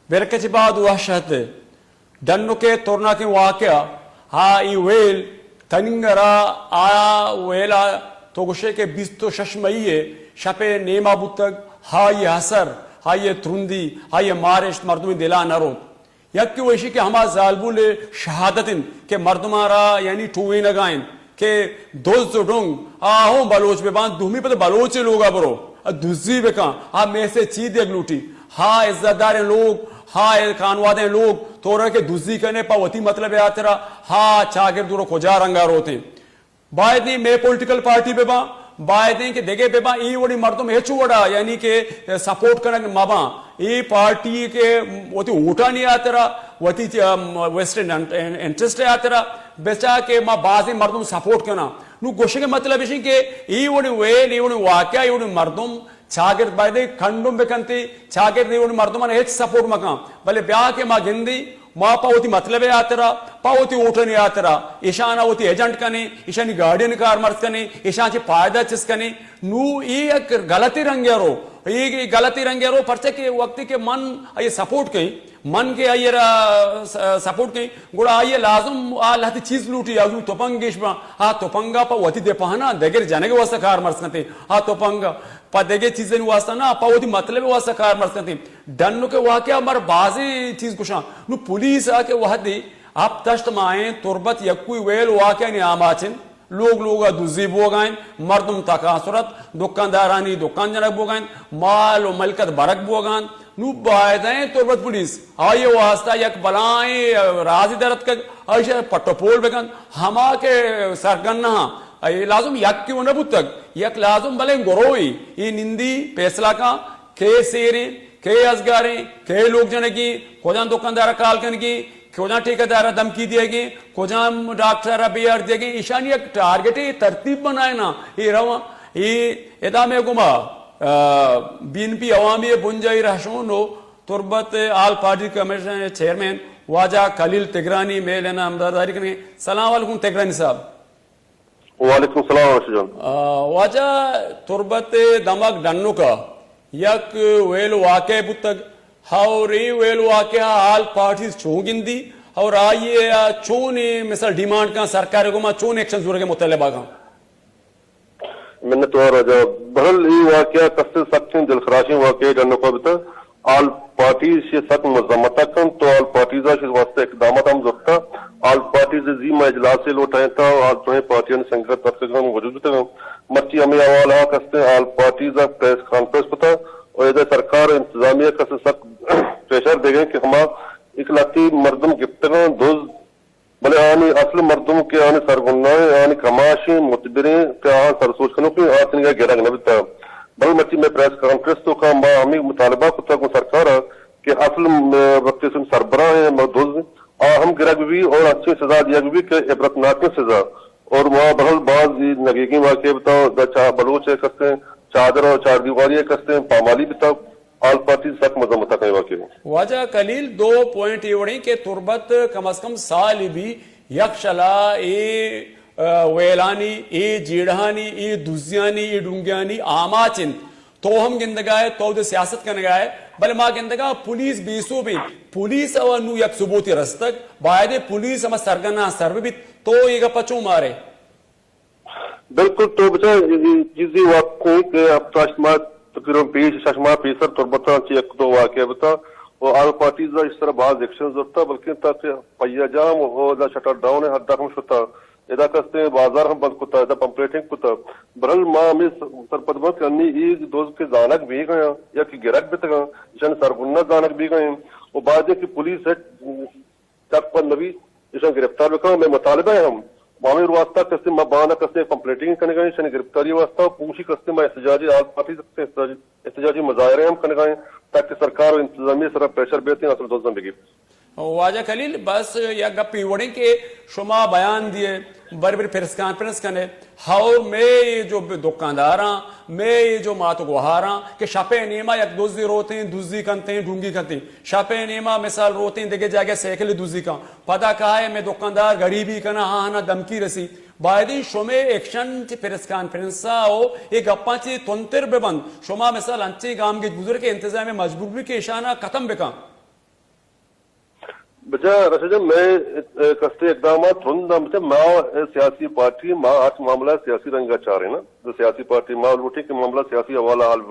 برکت بعد وحشت دنو کے تورنا کے واقعہ ہا ای ویل تنگرا آیا ویلا تو گوشے کے 26 مئی شپے نیما بوتگ ہا یہ حسر ہا یہ ترندی ہا یہ مارش مردمی دلا نروت یک کی ویشی کہ ہما ظالبول شہادتن کہ مردمارا یعنی ٹوئی نگائن کہ دوست ڈونگ آہوں بلوچ بے بان دومی پہ بلوچ لوگا برو دوزی بے کان ہاں میں سے چید یک لوٹی ہاں عزت دار لوگ ہاں کانوادیں لوگ تو رہے کہ دوزی کرنے پا وطی مطلب ہے تیرا ہاں چاگر دورو کھجا رنگا روتے باید نہیں میں پولیٹیکل پارٹی بے بان باید نہیں کہ دیکھے بے بان ای وڑی مردم ہیچو وڑا یعنی کہ سپورٹ کرنے مابان ای پارٹی کے وطی اوٹا نہیں آتے رہا وطی ویسٹرن انٹرسٹ ہے آتے رہا بیچا کہ ما بعضی مردم سپورٹ کرنا نو گوشے کے مطلب ہے کہ ای وڑی ویل ای وڑی واقعہ ای وڑی مردم چاگر بایدے کھنڈم بکنتی چاگر دی وڑی مردمان ہیچ سپورٹ مکان بلے بیا کے ما گندی ما پاوتی مطلب ہے آتے رہا پاوتی اوٹا نہیں آتے رہا ایشانا ہوتی ایجنٹ کنے ایشانی گارڈین کار مرد کنے ایشان چی پائدہ چس کنے نو ای ایک غلطی رنگیا رو ای غلطی رنگیا رو پرچے کہ وقتی کے من آئیے سپورٹ کہیں من کے آئیے سپورٹ کہیں گوڑا آئیے لازم لہتی چیز لوٹی آگو توپنگیش با ہاں توپنگا پا وطی دے پہنا دیگر جانے کے واسطہ کار مرس کنتے ہاں توپنگا پا دیگر چیزیں واسطہ نا پا وطی مطلب واسطہ کار مرس کنتے ڈنو کے واقعہ مر بازی چیز کشاں نو پولیس آکے وحدی آپ تشت مائیں تربت یکوی ویل واقعہ نہیں آماچن لوگ دوزی بوگائیں مردم تکاثرت دکاندارانی دکان جنک بوگائیں مال و ملکت برک بوگائیں نو باید تربت پولیس آئیے واسطہ یک بلائیں رازی درد کر آئیے پٹو پول بکن ہما کے سرگن ہاں لازم یک کی ونبو تک یک لازم بلیں گروئی یہ نندی پیسلا کا کے سیریں کے ازگاریں کے لوگ جنگی کھوجان دکاندار کال کنگی کھوجان ٹھیکیدار دھمکی دے گی کھوجان ڈاکٹر بیار دے گی ایشانی ایک ٹارگیٹی ترتیب بنائے نا یہ روا یہ ادامے گما بین پی عوامی بنجائی رہشونو تربت آل پارٹی کمیشن چیئرمین واجہ کھلیل تگرانی میں لینا امداداری کرنے سلام علیکم تگرانی صاحب وعلیکم السلام واجہ تربت دماغ ڈنو کا یک ویل واقع بتگ ہاوری ویل واقعہ آل پارٹیز چون گندی اور آئیے چون مثل ڈیمانڈ کا سرکار کو ما چون ایکشن ضرور کے مطالبہ کا میں نے تو راجہ بہل ای واقعہ کستے سکتیں دلخراشیں واقعہ جنو کو بتا آل پارٹیز سے سک مزمتہ کن تو آل پارٹیزہ سے واسطہ اقدامات ہم زکتا آل پارٹیز زیم اجلاس سے لوٹائیں تا آل توہیں پارٹیاں نے سنگت تفکر ہم وجود تا مرچی ہمیں آوالا کستے آل پارٹیزہ پریس کانفرنس پتا اور ادھر سرکار انتظامیہ کسے سک پریشر دے گئے کہ ہما اکلاتی مردم گفتگاں دوز بلے آنی اصل مردم کے آنی سرگنائیں آنی کماشیں متبریں کہ آن سر سوچ کنوں کہ آتنی گا گیرہ گنبتا بل مرچی میں پریس کانفرنس تو کا ہمیں مطالبہ کتا کو سرکارا کہ اصل وقت سن سربراہ ہیں دوز ہم گرہ بھی اور اچھی سزا دیا بھی کہ عبرتناک سزا اور وہاں بہل بعض نگیگی واقعے بتاؤ بلوچ ہے کرتے ہیں چادر اور چار دیواری کرتے ہیں پامالی بتاؤ آل پارٹی سک مذمتہ کہیں واقعی واجہ کلیل 2 پوائنٹ یہ وڑیں کہ تربت کم از کم سال بھی یک شلا ای ویلانی ای جیڑہانی ای دوزیانی ای ڈونگیانی آماچن تو ہم گندگائے تو دے سیاست کا نگائے بل ما گندگا پولیس بیسو بھی پولیس او نو یک ثبوتی رستک باید پولیس ہم سرگنا سر بھی تو یہ پچو مارے بالکل تو بچہ جیزی واقعی کہ اب تاشمات تقریباً 20 فیصد تربتاں چی ایک دو واقعہ بتا اور آل پارٹیز اس طرح بعض ایکشن ضرورتا بلکہ تاکہ پہیا جام اور دا شٹر ڈاؤن ہے حد تک ہم شتا ادا کرتے ہیں بازار ہم بند کتا ادا پمپلیٹنگ کتا برحل ماں ہمیں سرپدمت کرنی ایک دوست کے زانک بھی گئے یا کہ گرک بھی تگا اشان سرگنہ زانک بھی گئے اور بعد ہے کہ پولیس ہے چک پر نبی اشان گرفتار بکا میں مطالبہ ہے ہم معامل واسطہ کستے میں بانا کستے کمپلیٹنگ کرنے گئے اشان گرفتاری واسطہ پوچھی کستے میں احتجاجی آل پارٹی سکتے احتجاجی مظاہرے ہم کرنے گئے تاکہ سرکار و انتظامی سرہ پریشر بیتے ہیں اصل دوست زندگی واجہ خلیل بس یا گپی وڑیں کہ شما بیان دیے بر بر پریس کانفرنس کنے ہاؤ میں جو دکانداراں میں جو ماتو گوہاراں کہ شاپے نیما یک دوزی روتے ہیں دوزی کنتے ہیں ڈھونگی کرتے ہیں شاپے نیما مثال روتے ہیں دیکھے جاگے سیکل دوزی کا پتہ کہا ہے میں دکاندار غریبی کنا ہاں نا دمکی رسی باید شما ایکشن چی پریس کانفرنسا ہو ایک گپاں چی تنتر ببند شما مثال انچی گام کے گزر کے انتظام مجبور بھی کہ اشانہ ختم بکا بچہ رشید میں کستے اقدامات ہوں ماں سیاسی پارٹی ماں آج معاملہ سیاسی رنگا چاہ رہے نا جو سیاسی پارٹی ماں لوٹی کہ معاملہ سیاسی حوالہ حال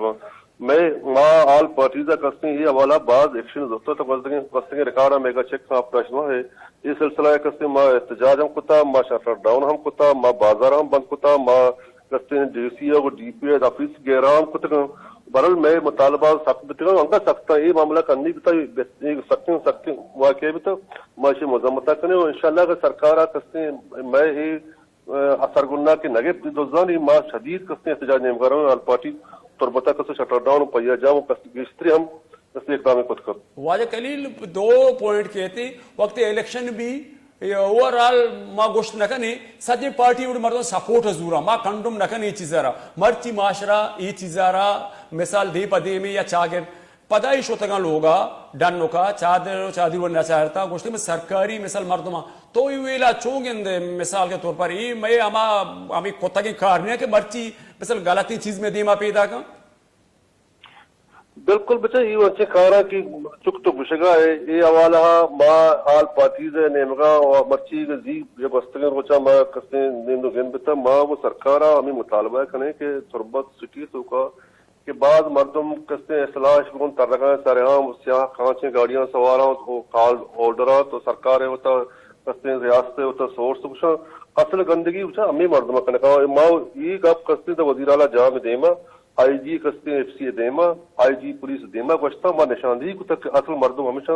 میں ماں آل پارٹی کا کستے یہ حوالہ بعض ایکشن ہوتا تو کستے ریکارڈ میگا چیک کا اپنا ہے یہ سلسلہ کستے ماں احتجاج ہم کتا ماں شٹر ڈاؤن ہم کتا ماں بازار ہم بند کتا ماں کستے D C O D P S office گیرا ہم کتا برل میں مطالبہ سخت بتگا انگا سختا یہ معاملہ کرنی بتا سختی واقعی بتا ماں اسے مذمتہ کرنے اور انشاءاللہ کہ سرکارہ کستے میں یہ اثر گناہ کے نگے دوزانی ماں شدید کستے احتجاج نیم کر رہا ہوں آل پارٹی تربتہ کسے شٹر ڈاؤن پہیا جاؤں گشتری ہم کستے اقدام کت کر واجہ کلیل دو پوائنٹ کہتے وقت الیکشن بھی اوور آل ما گوشت نکنی سجی پارٹی وڑ مردوں سپورٹ زورا ما کنڈم نکنی یہ چیزارا مرچی معاشرہ یہ چیزارا مثال دی پدی میں یا چاگر پدائی شوتگاں لوگا ڈنو کا چادر وہ نچارتا گوشتی میں سرکاری مثال مردمہ تو یہ ویلا چونگند مثال کے طور پر یہ میں ہمیں کوتا کی کارنی ہے کہ مرچی مثال غلطی چیز میں دیما پیدا کا بالکل بچہ یہ اچھے کارا کی چک تو بشگا ہے یہ حوالہ ماں آل پارٹیز نیمگا اور مرچی زی جب استگن روچا ماں کستے نیندو گن بتا ماں وہ سرکارا ہمیں مطالبہ کرنے کہ تربت سٹی تو کا کہ بعض مردم کستے اصلاح شکون ترگاں سرعام سیاہ کانچیں گاڑیاں سواراں تو کال آرڈرہ تو سرکار ہوتا کستے ریاست ہوتا سورس بچا اصل گندگی بچا ہمیں مردمہ کرنے کا ماں یہ گپ کستے تو وزیر اعلیٰ جہاں میں دیما آئی جی کستے ایف سی دیما آئی جی پولیس دیما گوشتا ماں نشاندہی کو تک اصل مردم ہمیشہ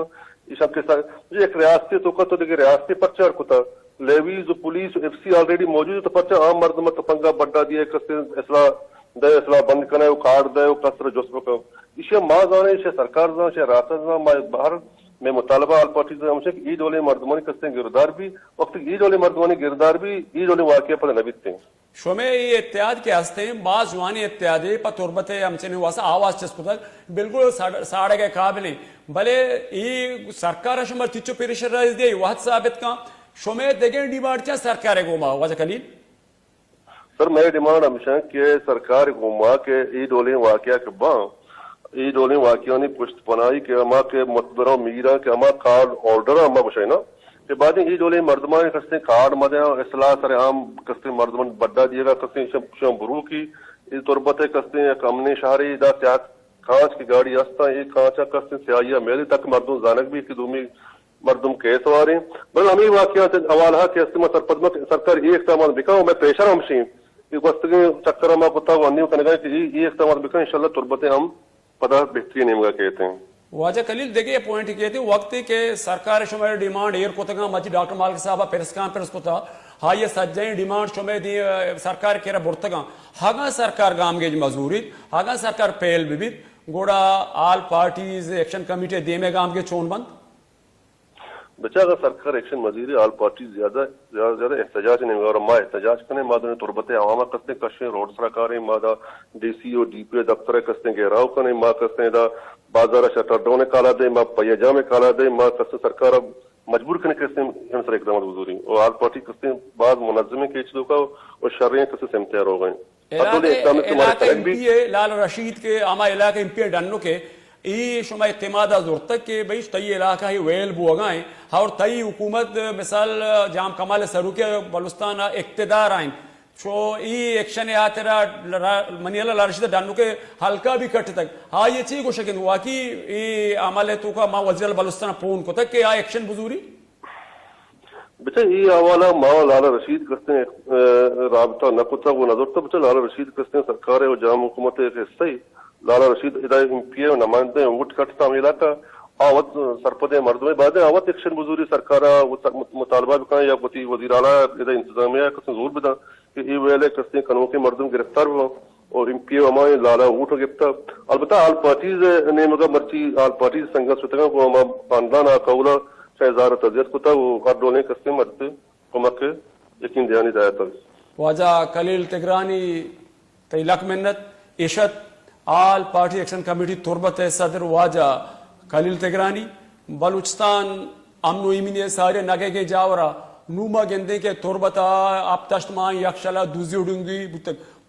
اس کے ساتھ مجھے ایک ریاستی تو کا تو دیکھے ریاستی پرچار کو تھا levies police F C already موجود تو پرچہ عام مردم تو پنگا بڑھا دیا کستے اصلاح دے اصلاح بند کرنے وہ کارڈ دے وہ کسر جسم کا اسے ماں جانے اسے سرکار جانے اسے ریاست جانے ماں باہر میں مطالبہ آل پارٹی سے ہمشہ کہ عید والے مردمانی کستے گردار بھی وقت عید والے مردمانی گردار بھی عید والے واقعہ پر نبیت تھے شومے یہ اتحاد کے ہستے ہیں بعض جوانی اتحادی پر تربت ہم سے نہیں واسا آواز چسکو تک بالکل ساڑھے کے قابل ہیں بلے یہ سرکار شمار تیچو پیرشر رائز دیا وحد ثابت کا شومے دیکھیں ڈیمانڈ کیا سرکار گوما واجہ کلیل سر میں ڈیمانڈ ہمیشہ کہ سرکار گوما کہ عید والے واقعہ کے باں عید والے واقعہ نے پشت پنائی کہ اما کے متبرہ میرا کہ اما کارڈ آرڈر اما بشائی نا کہ بعد عید والے مردمان کستے کارڈ مدیا اصلاح سر عام کستے مردمان بڑھا دیے گا کستے شم برو کی تربت کستے امن شہری دا سیاحت کانچ کی گاڑی ہستا یہ کانچا کستے سیاحیہ میلے تک مردم زانک بھی کہ دومی مردم کے سوارے بل ہمیں واقعات حوالہ کے استعمال سرپدمہ سرکار یہ اقدامات بکا میں پیشہ ہمشی یہ گفتگی چکر ہم کتا وہ انیو کرنے گا کہ یہ اقدامات بکا انشاءاللہ تربتیں ہم پتہ بہترین نمگا کہتے ہیں واجہ کلیل دیکھیں یہ پوائنٹ کہتے ہیں وقت کہ سرکار شمار ڈیمانڈ ایر کو تک مجھے ڈاکٹر مالک صاحبہ پریس کانفرنس کو تھا ہاں یہ سجائیں ڈیمانڈ شمار دی سرکار کیرا برتگاں ہاں سرکار گام گیج مزوری ہاں سرکار پہل بھی گوڑا آل پارٹیز ایکشن کمیٹی دیمے گام کے چون بند بچہ اگر سرکار ایکشن مزید آل پارٹی زیادہ احتجاج نہیں ہوگا اور ماں احتجاج کرنے مادہ تربت عوامہ کستے کشیں روڈ سرکاریں مادہ ڈی سی او ڈی پی دفتر کستے گہراؤ کرنے ماں کستے دا بازار شٹر ڈاؤن کالا دے ماں پیجا میں کالا دے ماں کستے سرکار مجبور کرنے کستے ہم سر اقدامات حضوری اور آل پارٹی کستے بعض منظمیں کے چیزوں کا اور شرعیں کستے سے امتیار ہو گئے علاقہ امپی لال رشید کے آما علاقہ امپی ڈنو کے ای شما اعتماد ضرورت کہ بھئی تئی علاقہ ہی ویل بوگائیں اور تئی حکومت مثال جام کمال سرو کے بلوستان اقتدار آئیں چو ای ایکشن آترا منی اللہ لارشید ڈانو کے حلقہ بھی کٹ تک ہاں یہ چیز کو شکن ہوا کہ ای عمل تو کا ماں وزیر بلوستان پون کو تک کہ آ ایکشن بزوری بچہ یہ حوالہ ماں لالا رشید کستے رابطہ نہ کتا وہ نظر تھا بچہ لالا رشید کستے سرکار ہے اور جام حکومت ایک حصہ ہی لالا رشید ادارے پی اے نمائندے ووٹ کٹتا علاقہ آوت سرپد مردمے بعد آوت ایکشن بزوری سرکارہ مطالبہ بکائیں یا پتی وزیر اعلیٰ ادھر انتظامیہ کسے زور بدا کہ ای ویلے کستے قانون کے مردم گرفتار ہوا اور ایم پی اے ہمارے لالا ووٹ گرفتا البتہ آل پارٹیز نے مگر مرچی آل پارٹیز سنگت ستگاں کو ہمارا خاندان قولا شہزار تذیت کو تھا وہ ہر ڈولیں کستے مرد کمک یقین دہانی دایا تھا واجہ کلیل تگرانی تیلک منت عشت آل پارٹی ایکشن کمیٹی تربت صدر واجہ کلیل تگرانی بلوچستان امن و ایمین سارے نگے کے جاورا نوما گندے کے تربتا آپ تشت ماں یکشلا دوزی اڑنگی